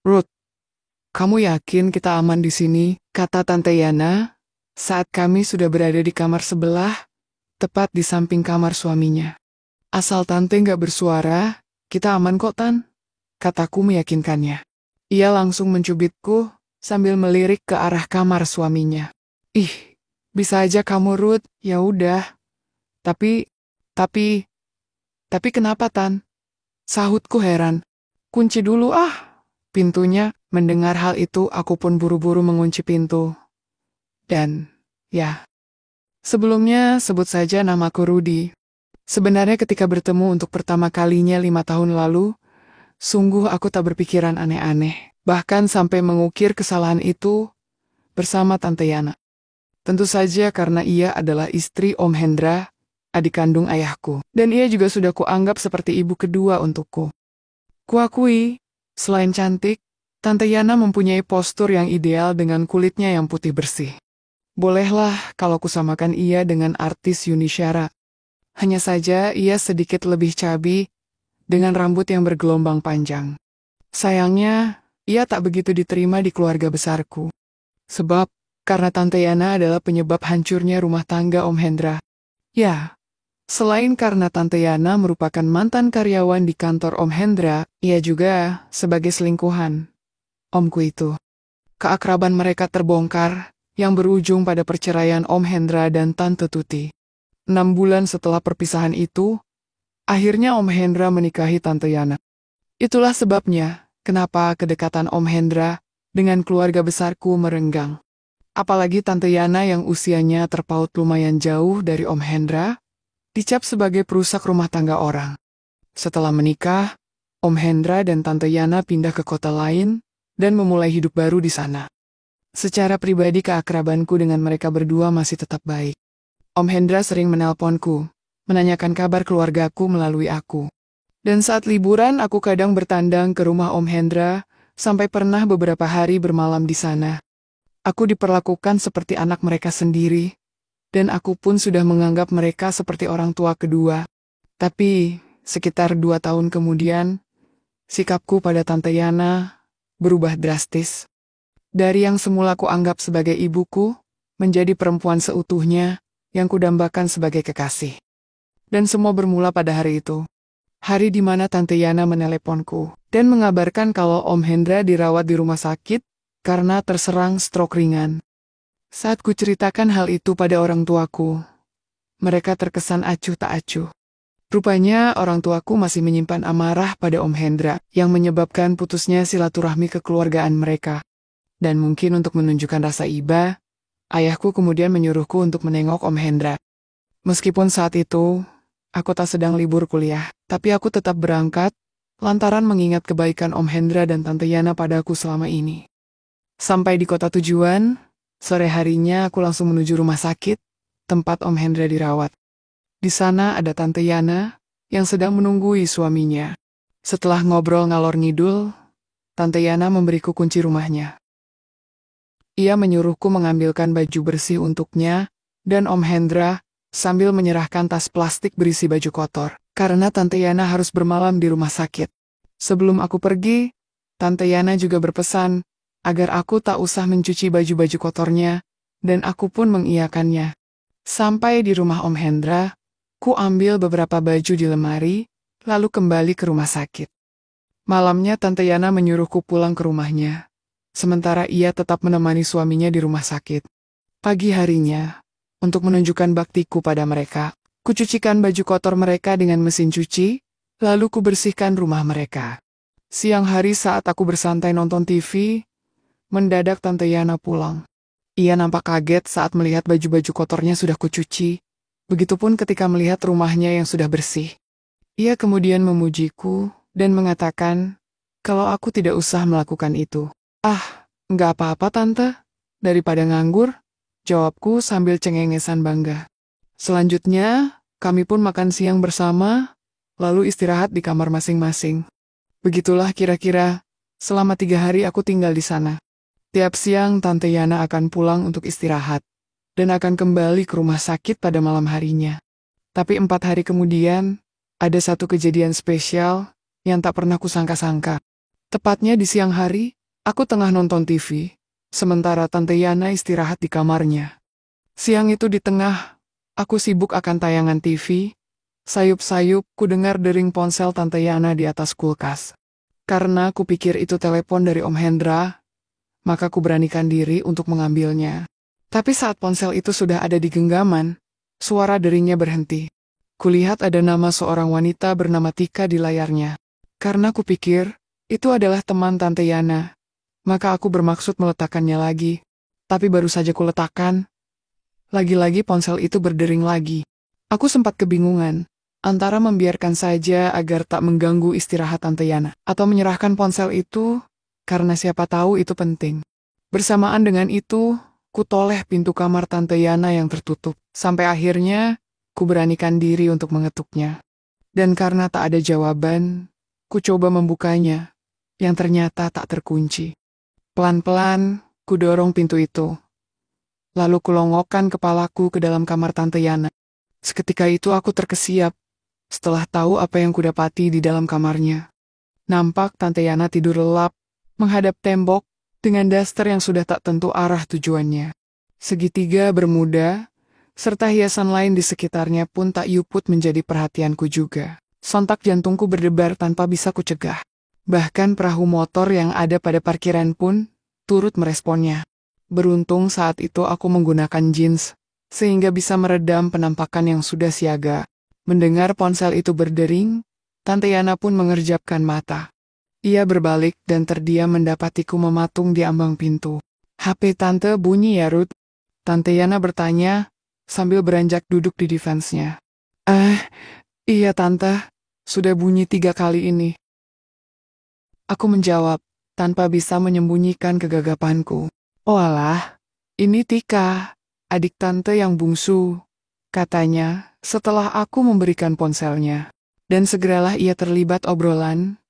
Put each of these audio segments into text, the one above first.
Ruth, kamu yakin kita aman di sini? Kata Tante Yana, saat kami sudah berada di kamar sebelah, tepat di samping kamar suaminya. Asal Tante nggak bersuara, kita aman kok, Tan. Kataku meyakinkannya. Ia langsung mencubitku, sambil melirik ke arah kamar suaminya. Ih, bisa aja kamu, Ruth. Ya udah. Tapi, tapi, tapi kenapa, Tan? Sahutku heran. Kunci dulu ah, pintunya. Mendengar hal itu, aku pun buru-buru mengunci pintu. Dan, ya, sebelumnya sebut saja namaku Rudy. Sebenarnya ketika bertemu untuk pertama kalinya 5 tahun lalu, sungguh aku tak berpikiran aneh-aneh. Bahkan sampai mengukir kesalahan itu bersama Tante Yana. Tentu saja karena ia adalah istri Om Hendra, adik kandung ayahku. Dan ia juga sudah kuanggap seperti ibu kedua untukku. Kuakui, selain cantik, Tante Yana mempunyai postur yang ideal dengan kulitnya yang putih bersih. Bolehlah kalau kusamakan ia dengan artis Yuni Syara. Hanya saja ia sedikit lebih cabi, dengan rambut yang bergelombang panjang. Sayangnya, ia tak begitu diterima di keluarga besarku. Sebab, karena Tante Yana adalah penyebab hancurnya rumah tangga Om Hendra. Ya, selain karena Tante Yana merupakan mantan karyawan di kantor Om Hendra, ia juga sebagai selingkuhan omku itu. Keakraban mereka terbongkar, yang berujung pada perceraian Om Hendra dan Tante Tuti. 6 bulan setelah perpisahan itu, akhirnya Om Hendra menikahi Tante Yana. Itulah sebabnya, kenapa kedekatan Om Hendra dengan keluarga besarku merenggang. Apalagi Tante Yana yang usianya terpaut lumayan jauh dari Om Hendra, dicap sebagai perusak rumah tangga orang. Setelah menikah, Om Hendra dan Tante Yana pindah ke kota lain, dan memulai hidup baru di sana. Secara pribadi keakrabanku dengan mereka berdua masih tetap baik. Om Hendra sering menelponku, menanyakan kabar keluargaku melalui aku. Dan saat liburan aku kadang bertandang ke rumah Om Hendra, sampai pernah beberapa hari bermalam di sana. Aku diperlakukan seperti anak mereka sendiri, dan aku pun sudah menganggap mereka seperti orang tua kedua. Tapi, sekitar 2 tahun kemudian, sikapku pada Tante Yana berubah drastis. Dari yang semula kuanggap sebagai ibuku, menjadi perempuan seutuhnya yang kudambakan sebagai kekasih. Dan semua bermula pada hari itu. Hari di mana Tante Yana meneleponku dan mengabarkan kalau Om Hendra dirawat di rumah sakit karena terserang stroke ringan. Saat kuceritakan hal itu pada orang tuaku, mereka terkesan acuh tak acuh. Rupanya orang tuaku masih menyimpan amarah pada Om Hendra yang menyebabkan putusnya silaturahmi kekeluargaan mereka. Dan mungkin untuk menunjukkan rasa iba, ayahku kemudian menyuruhku untuk menengok Om Hendra. Meskipun saat itu, aku tak sedang libur kuliah, tapi aku tetap berangkat, lantaran mengingat kebaikan Om Hendra dan Tante Yana padaku selama ini. Sampai di kota tujuan, sore harinya aku langsung menuju rumah sakit, tempat Om Hendra dirawat. Di sana ada Tante Yana, yang sedang menunggui suaminya. Setelah ngobrol ngalor ngidul, Tante Yana memberiku kunci rumahnya. Ia menyuruhku mengambilkan baju bersih untuknya, dan Om Hendra, sambil menyerahkan tas plastik berisi baju kotor, karena Tante Yana harus bermalam di rumah sakit. Sebelum aku pergi, Tante Yana juga berpesan, agar aku tak usah mencuci baju-baju kotornya, dan aku pun mengiyakannya. Sampai di rumah Om Hendra, ku ambil beberapa baju di lemari, lalu kembali ke rumah sakit. Malamnya Tante Yana menyuruhku pulang ke rumahnya, sementara ia tetap menemani suaminya di rumah sakit. Pagi harinya, untuk menunjukkan baktiku pada mereka, kucucikan baju kotor mereka dengan mesin cuci, lalu kubersihkan rumah mereka. Siang hari saat aku bersantai nonton TV, mendadak Tante Yana pulang. Ia nampak kaget saat melihat baju-baju kotornya sudah kucuci, begitupun ketika melihat rumahnya yang sudah bersih. Ia kemudian memujiku dan mengatakan kalau aku tidak usah melakukan itu. Ah, nggak apa-apa Tante, daripada nganggur, jawabku sambil cengengesan bangga. Selanjutnya, kami pun makan siang bersama, lalu istirahat di kamar masing-masing. Begitulah kira-kira, selama 3 hari aku tinggal di sana. Tiap siang Tante Yana akan pulang untuk istirahat, dan akan kembali ke rumah sakit pada malam harinya. Tapi 4 hari kemudian, ada satu kejadian spesial yang tak pernah kusangka-sangka. Tepatnya di siang hari, Aku tengah nonton TV, sementara Tante Yana istirahat di kamarnya. Siang itu di tengah, aku sibuk akan tayangan TV. Sayup-sayup, ku dengar dering ponsel Tante Yana di atas kulkas. Karena ku pikir itu telepon dari Om Hendra, maka ku beranikan diri untuk mengambilnya. Tapi saat ponsel itu sudah ada di genggaman, suara deringnya berhenti. Kulihat ada nama seorang wanita bernama Tika di layarnya. Karena ku pikir, itu adalah teman Tante Yana, maka aku bermaksud meletakkannya lagi. Tapi baru saja kuletakkan, lagi-lagi ponsel itu berdering lagi. Aku sempat kebingungan, antara membiarkan saja agar tak mengganggu istirahat Tante Yana, atau menyerahkan ponsel itu, karena siapa tahu itu penting. Bersamaan dengan itu, ku toleh pintu kamar Tante Yana yang tertutup, sampai akhirnya, ku beranikan diri untuk mengetuknya. Dan karena tak ada jawaban, ku coba membukanya, yang ternyata tak terkunci. Pelan-pelan, ku dorong pintu itu. Lalu kulongokkan kepalaku ke dalam kamar Tante Yana. Seketika itu aku terkesiap, setelah tahu apa yang kudapati di dalam kamarnya. Nampak Tante Yana tidur lelap, menghadap tembok, dengan daster yang sudah tak tentu arah tujuannya. Segitiga bermuda, serta hiasan lain di sekitarnya pun tak yuput menjadi perhatianku juga. Sontak jantungku berdebar tanpa bisa kucegah. Bahkan perahu motor yang ada pada parkiran pun turut meresponnya. Beruntung saat itu aku menggunakan jeans, sehingga bisa meredam penampakan yang sudah siaga. Mendengar ponsel itu berdering, Tante Yana pun mengerjapkan mata. Ia berbalik dan terdiam mendapatiku mematung di ambang pintu. HP Tante bunyi ya, Ruth? Tante Yana bertanya, sambil beranjak duduk di defense-nya. Iya Tante, sudah bunyi 3 kali ini. Aku menjawab, tanpa bisa menyembunyikan kegagapanku. Oh alah, ini Tika, adik Tante yang bungsu, katanya, setelah aku memberikan ponselnya. Dan segeralah ia terlibat obrolan,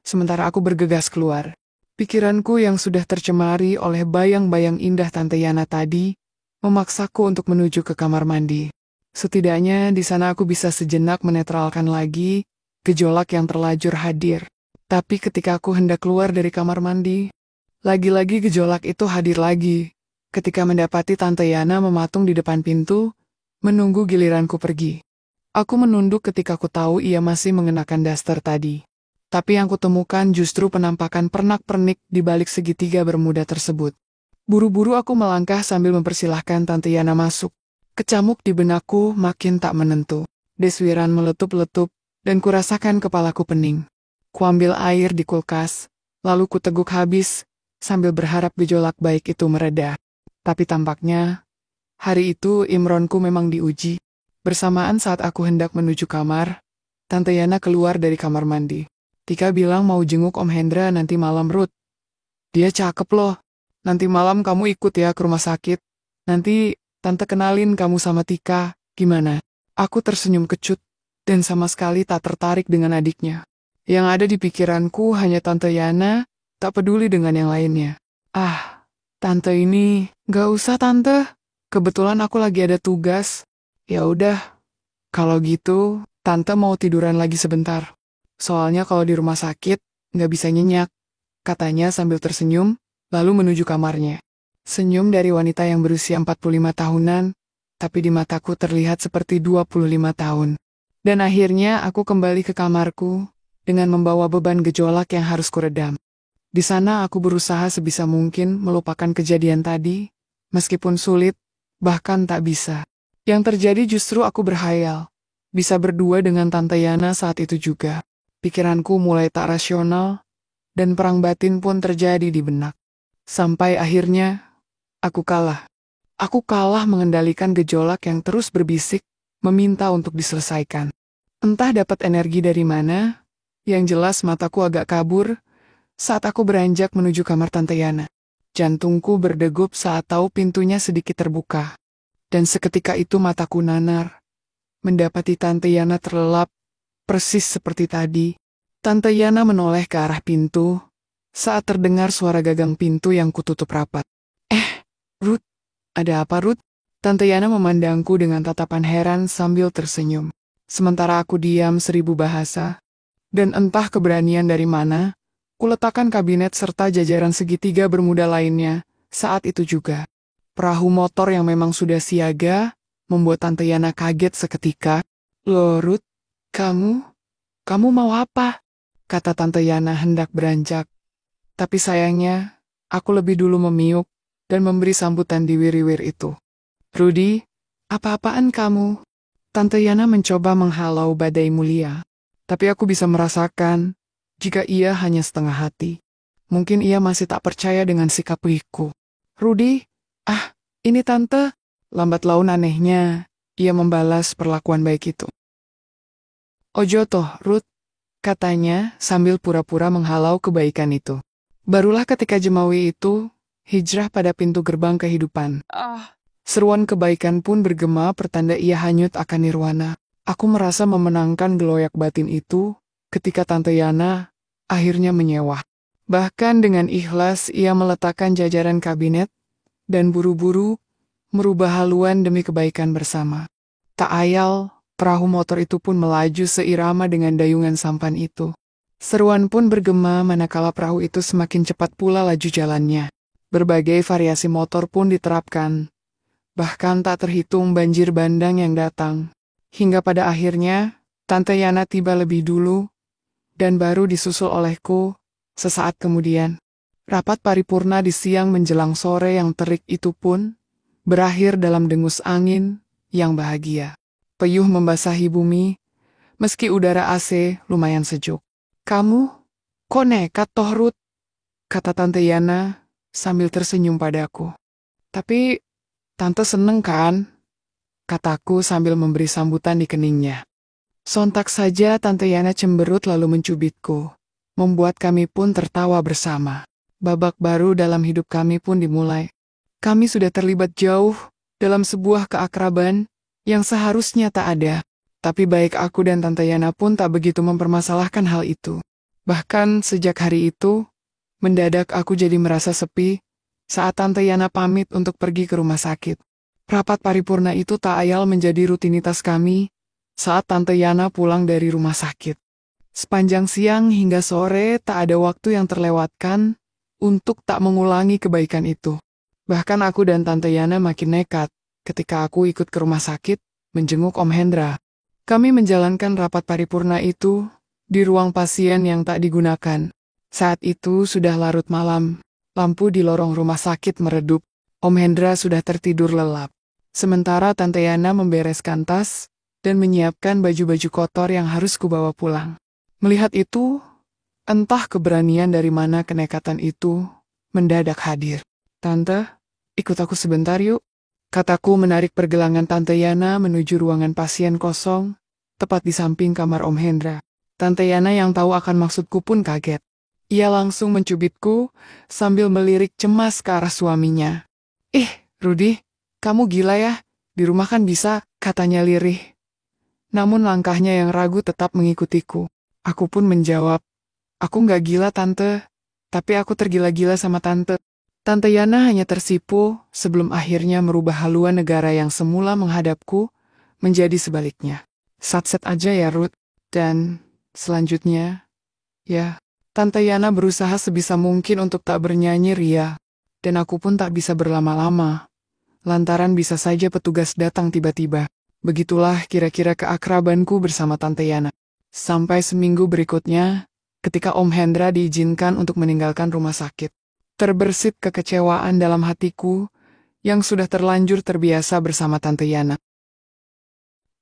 sementara aku bergegas keluar. Pikiranku yang sudah tercemari oleh bayang-bayang indah Tante Yana tadi, memaksaku untuk menuju ke kamar mandi. Setidaknya di sana aku bisa sejenak menetralkan lagi gejolak yang terlanjur hadir. Tapi ketika aku hendak keluar dari kamar mandi, lagi-lagi gejolak itu hadir lagi. Ketika mendapati Tante Yana mematung di depan pintu, menunggu giliranku pergi. Aku menunduk ketika ku tahu ia masih mengenakan daster tadi. Tapi yang kutemukan justru penampakan pernak-pernik di balik segitiga bermuda tersebut. Buru-buru aku melangkah sambil mempersilahkan Tante Yana masuk. Kecamuk di benakku makin tak menentu. Deswiran meletup-letup, dan kurasakan kepalaku pening. Kuambil air di kulkas, lalu kuteguk habis, sambil berharap gejolak baik itu mereda. Tapi tampaknya, hari itu imronku memang diuji. Bersamaan saat aku hendak menuju kamar, Tante Yana keluar dari kamar mandi. Tika bilang mau jenguk Om Hendra nanti malam, Ruth. Dia cakep loh. Nanti malam kamu ikut ya ke rumah sakit. Nanti Tante kenalin kamu sama Tika, gimana? Aku tersenyum kecut, dan sama sekali tak tertarik dengan adiknya. Yang ada di pikiranku hanya Tante Yana, tak peduli dengan yang lainnya. Tante ini, gak usah Tante. Kebetulan aku lagi ada tugas. Ya udah, kalau gitu, Tante mau tiduran lagi sebentar. Soalnya kalau di rumah sakit, nggak bisa nyenyak, katanya sambil tersenyum, lalu menuju kamarnya. Senyum dari wanita yang berusia 45 tahunan, tapi di mataku terlihat seperti 25 tahun. Dan akhirnya aku kembali ke kamarku, dengan membawa beban gejolak yang harus kuredam. Di sana aku berusaha sebisa mungkin melupakan kejadian tadi, meskipun sulit, bahkan tak bisa. Yang terjadi justru aku berhayal, bisa berdua dengan Tante Yana saat itu juga. Pikiranku mulai tak rasional, dan perang batin pun terjadi di benak. Sampai akhirnya, aku kalah. Aku kalah mengendalikan gejolak yang terus berbisik, meminta untuk diselesaikan. Entah dapat energi dari mana, yang jelas mataku agak kabur, saat aku beranjak menuju kamar Tante Yana. Jantungku berdegup saat tahu pintunya sedikit terbuka. Dan seketika itu mataku nanar, mendapati Tante Yana terlelap, persis seperti tadi. Tante Yana menoleh ke arah pintu, saat terdengar suara gagang pintu yang kututup rapat. Ruth, ada apa Ruth? Tante Yana memandangku dengan tatapan heran sambil tersenyum. Sementara aku diam 1000 bahasa, dan entah keberanian dari mana, Kuletakkan kabinet serta jajaran segitiga bermuda lainnya. Saat itu juga, perahu motor yang memang sudah siaga, membuat Tante Yana kaget seketika. "Loh, Ruth, kamu mau apa?" kata Tante Yana hendak beranjak. Tapi sayangnya, aku lebih dulu memiuk dan memberi sambutan di wir-wir itu. "Rudy, apa-apaan kamu?" Tante Yana mencoba menghalau badai mulia. Tapi aku bisa merasakan jika ia hanya setengah hati. Mungkin ia masih tak percaya dengan sikapku. "Rudy, ini tante." Lambat laun anehnya, ia membalas perlakuan baik itu. "Ojo toh, Ruth," katanya sambil pura-pura menghalau kebaikan itu. Barulah ketika jemawi itu hijrah pada pintu gerbang kehidupan. Seruan kebaikan pun bergema pertanda ia hanyut akan nirwana. Aku merasa memenangkan geloyak batin itu ketika Tante Yana akhirnya menyewah. Bahkan dengan ikhlas ia meletakkan jajaran kabinet dan buru-buru merubah haluan demi kebaikan bersama. Tak ayal, perahu motor itu pun melaju seirama dengan dayungan sampan itu. Seruan pun bergema manakala perahu itu semakin cepat pula laju jalannya. Berbagai variasi motor pun diterapkan. Bahkan tak terhitung banjir bandang yang datang. Hingga pada akhirnya, Tante Yana tiba lebih dulu, dan baru disusul olehku sesaat kemudian. Rapat paripurna di siang menjelang sore yang terik itu pun berakhir dalam dengus angin yang bahagia. Peyuh membasahi bumi, meski udara AC lumayan sejuk. "Kamu, kok nekat toh, Ruth?" kata Tante Yana sambil tersenyum padaku. "Tapi Tante seneng kan?" kataku sambil memberi sambutan di keningnya. Sontak saja Tante Yana cemberut lalu mencubitku, membuat kami pun tertawa bersama. Babak baru dalam hidup kami pun dimulai. Kami sudah terlibat jauh dalam sebuah keakraban yang seharusnya tak ada. Tapi baik aku dan Tante Yana pun tak begitu mempermasalahkan hal itu. Bahkan sejak hari itu, mendadak aku jadi merasa sepi saat Tante Yana pamit untuk pergi ke rumah sakit. Rapat paripurna itu tak ayal menjadi rutinitas kami saat Tante Yana pulang dari rumah sakit. Sepanjang siang hingga sore tak ada waktu yang terlewatkan untuk tak mengulangi kebaikan itu. Bahkan aku dan Tante Yana makin nekat ketika aku ikut ke rumah sakit menjenguk Om Hendra. Kami menjalankan rapat paripurna itu di ruang pasien yang tak digunakan. Saat itu sudah larut malam. Lampu di lorong rumah sakit meredup. Om Hendra sudah tertidur lelap. Sementara Tante Yana membereskan tas dan menyiapkan baju-baju kotor yang harus kubawa pulang. Melihat itu, entah keberanian dari mana kenekatan itu mendadak hadir. "Tante, ikut aku sebentar yuk," kataku menarik pergelangan Tante Yana menuju ruangan pasien kosong, tepat di samping kamar Om Hendra. Tante Yana yang tahu akan maksudku pun kaget. Ia langsung mencubitku sambil melirik cemas ke arah suaminya. Rudy, kamu gila ya? Di rumah kan bisa," katanya lirih. Namun langkahnya yang ragu tetap mengikutiku. Aku pun menjawab, "Aku nggak gila, Tante. Tapi aku tergila-gila sama Tante." Tante Yana hanya tersipu sebelum akhirnya merubah haluan negara yang semula menghadapku menjadi sebaliknya. "Sat-set aja ya, Ruth. Dan selanjutnya, ya." Tante Yana berusaha sebisa mungkin untuk tak bernyanyi ria, dan aku pun tak bisa berlama-lama, lantaran bisa saja petugas datang tiba-tiba. Begitulah kira-kira keakrabanku bersama Tante Yana. Sampai seminggu berikutnya, ketika Om Hendra diizinkan untuk meninggalkan rumah sakit. Terbersit kekecewaan dalam hatiku yang sudah terlanjur terbiasa bersama Tante Yana.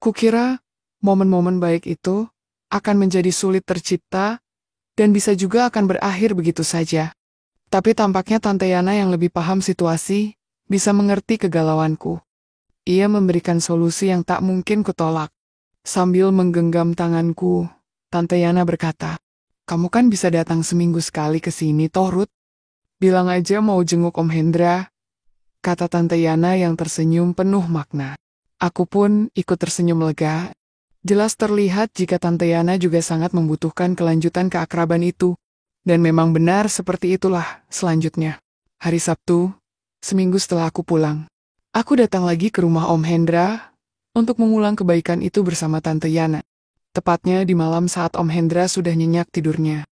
Kukira momen-momen baik itu akan menjadi sulit tercipta dan bisa juga akan berakhir begitu saja. Tapi tampaknya Tante Yana yang lebih paham situasi bisa mengerti kegalauanku. Ia memberikan solusi yang tak mungkin kutolak. Sambil menggenggam tanganku, Tante Yana berkata, "Kamu kan bisa datang seminggu sekali ke sini toh, Ruth? Bilang aja mau jenguk Om Hendra," kata Tante Yana yang tersenyum penuh makna. Aku pun ikut tersenyum lega. Jelas terlihat jika Tante Yana juga sangat membutuhkan kelanjutan keakraban itu. Dan memang benar seperti itulah selanjutnya. Hari Sabtu, seminggu setelah aku pulang, aku datang lagi ke rumah Om Hendra untuk mengulang kebaikan itu bersama Tante Yana. Tepatnya di malam saat Om Hendra sudah nyenyak tidurnya.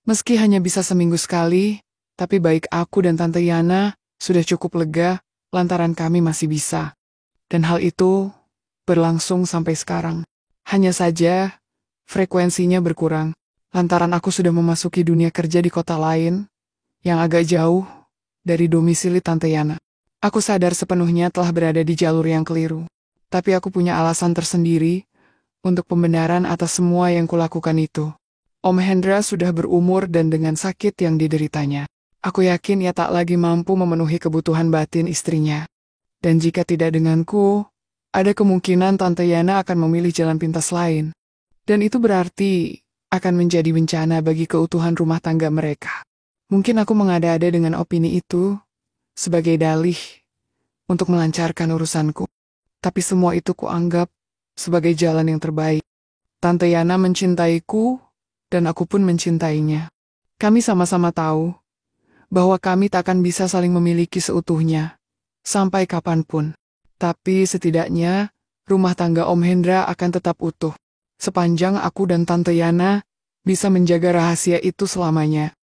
Meski hanya bisa seminggu sekali, tapi baik aku dan Tante Yana sudah cukup lega lantaran kami masih bisa. Dan hal itu berlangsung sampai sekarang. Hanya saja, frekuensinya berkurang. Lantaran aku sudah memasuki dunia kerja di kota lain, yang agak jauh dari domisili Tante Yana. Aku sadar sepenuhnya telah berada di jalur yang keliru. Tapi aku punya alasan tersendiri untuk pembenaran atas semua yang kulakukan itu. Om Hendra sudah berumur dan dengan sakit yang dideritanya. Aku yakin ia tak lagi mampu memenuhi kebutuhan batin istrinya. Dan jika tidak denganku, ada kemungkinan Tante Yana akan memilih jalan pintas lain. Dan itu berarti akan menjadi bencana bagi keutuhan rumah tangga mereka. Mungkin aku mengada-ada dengan opini itu sebagai dalih untuk melancarkan urusanku. Tapi semua itu kuanggap sebagai jalan yang terbaik. Tante Yana mencintaiku dan aku pun mencintainya. Kami sama-sama tahu bahwa kami takkan bisa saling memiliki seutuhnya sampai kapanpun. Tapi setidaknya rumah tangga Om Hendra akan tetap utuh sepanjang aku dan Tante Yana bisa menjaga rahasia itu selamanya.